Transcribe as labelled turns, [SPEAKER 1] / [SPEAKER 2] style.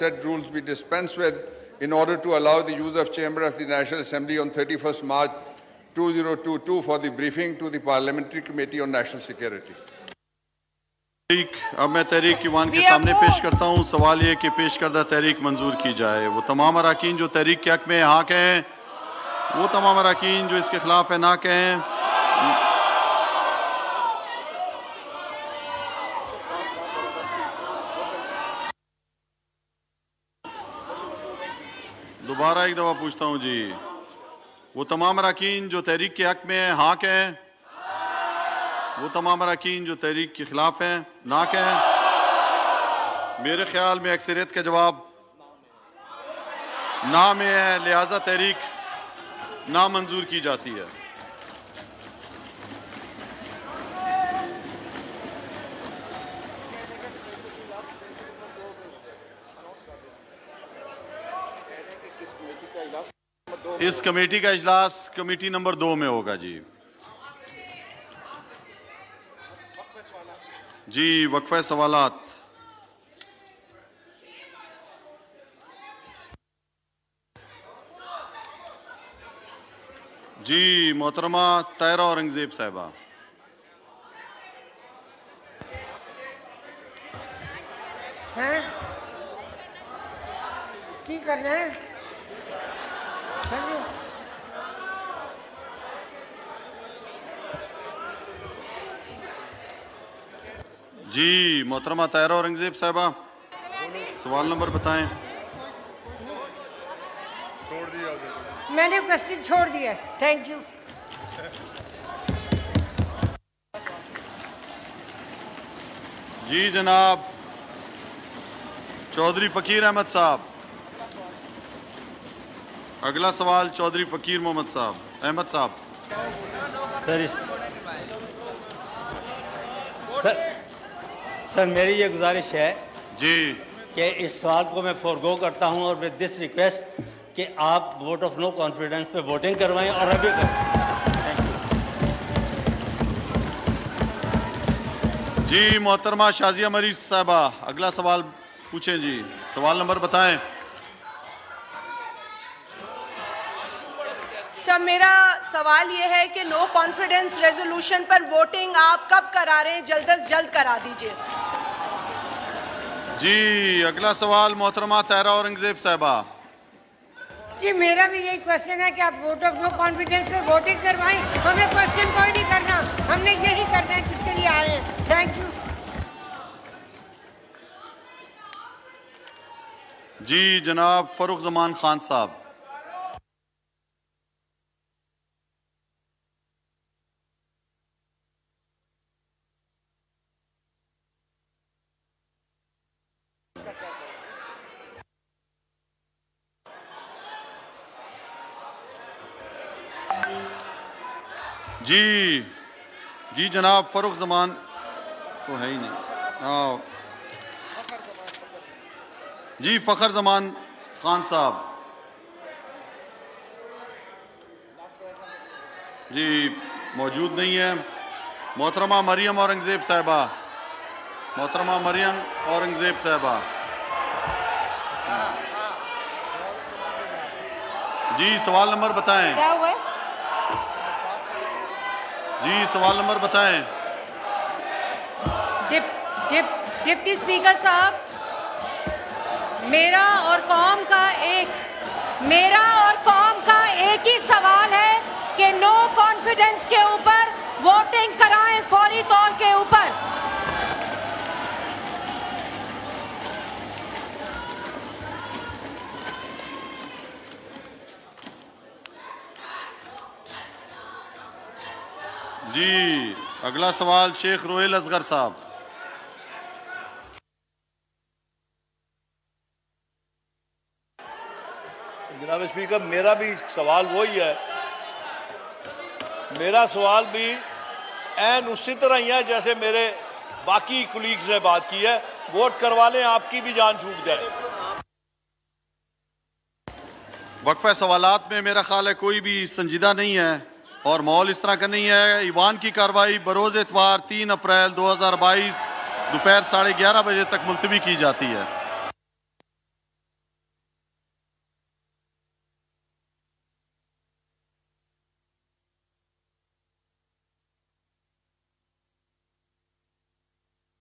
[SPEAKER 1] said rules be dispensed with in order to allow the use of Chamber of the National Assembly on 31st March 2022 for the briefing to the Parliamentary Committee on National Security.
[SPEAKER 2] अब मैं तहरीक Ivan के सामने पेश करता हूँ। सवाल ये कि पेश करदा तहरीक मंजूर की जाए। वो तमाम अराकीन जो तहरीक के हक में हाँ कहें, वो तमाम अराकीन जो इसके खिलाफ है ना कहें। दोबारा एक दफा पूछता हूँ जी, वो तमाम अराकीन जो तहरीक के हक में है हाँ कहें, वो तमाम अराकीन जो तहरीक के खिलाफ हैं ना कहें। मेरे ख्याल में अक्सरियत का जवाब ना में है, लिहाजा तहरीक ना मंजूर की जाती है। इस कमेटी का इजलास कमेटी नंबर 2 में होगा जी। जी वक्फा सवालात। जी मोहतरमा तायरा औरंगजेब साहिबा।
[SPEAKER 3] हैं की करना है?
[SPEAKER 2] जी मोहतरमा तायरा औरंगजेब साहिबा, सवाल नंबर बताएं।
[SPEAKER 3] मैंने क्वेश्चन छोड़ दिया। Thank you.
[SPEAKER 2] जी जनाब चौधरी फकीर अहमद साहब। अगला सवाल चौधरी फकीर मोहम्मद साहब अहमद साहब।
[SPEAKER 4] सर मेरी ये गुजारिश है
[SPEAKER 2] जी
[SPEAKER 4] कि इस सवाल को मैं फोरगो करता हूं और विद दिस रिक्वेस्ट कि आप वोट ऑफ नो कॉन्फिडेंस पे वोटिंग करवाएं और अभी करें।
[SPEAKER 2] जी मोहतरमा शाजिया मरीज साहबा, अगला सवाल पूछें जी। सवाल नंबर बताएं।
[SPEAKER 5] सर मेरा सवाल ये है कि नो कॉन्फिडेंस रेजोल्यूशन पर वोटिंग आप कब करा रहे हैं? जल्द से जल्द करा दीजिए।
[SPEAKER 2] जी अगला सवाल मोहतरमा तायरा औरंगजेब साहिबा।
[SPEAKER 3] जी मेरा भी यही क्वेश्चन है कि आप वोट ऑफ नो कॉन्फिडेंस पे वोटिंग करवाएं। हमें क्वेश्चन कोई नहीं करना, हमने यही करना है जिसके लिए आए हैं। Thank you.
[SPEAKER 2] जी जनाब फरुख जमान खान साहब। जी जनाब फरुख जमान तो है ही नहीं। हाँ जी फ़खर जमान खान साहब। जी मौजूद नहीं है। मोहतरमा मरियम औरंगजेब साहिबा। मोहतरमा मरियम औरंगजेब साहिबा। जी सवाल नंबर बताएं।
[SPEAKER 3] क्या हुआ?
[SPEAKER 2] जी सवाल नंबर बताएं।
[SPEAKER 3] डिप्टी स्पीकर साहब, मेरा और कौम का एक ही सवाल है कि नो कॉन्फिडेंस के ऊपर वोटिंग कराएं फौरी तौर के ऊपर।
[SPEAKER 2] जी अगला सवाल शेख रोहेल असगर साहब।
[SPEAKER 6] जनाब स्पीकर मेरा भी सवाल वही है। मेरा सवाल भी ऐन उसी तरह ही है जैसे मेरे बाकी कुलीग्स ने बात की है। वोट करवा लें, आपकी भी जान छूट जाए।
[SPEAKER 2] वक्फा सवालात में मेरा ख्याल है कोई भी संजीदा नहीं है और माहौल इस तरह का नहीं है। ईवान की कार्रवाई बरोज़ इतवार 3 अप्रैल 2022 दोपहर 11:30 बजे तक मुलतवी की जाती है।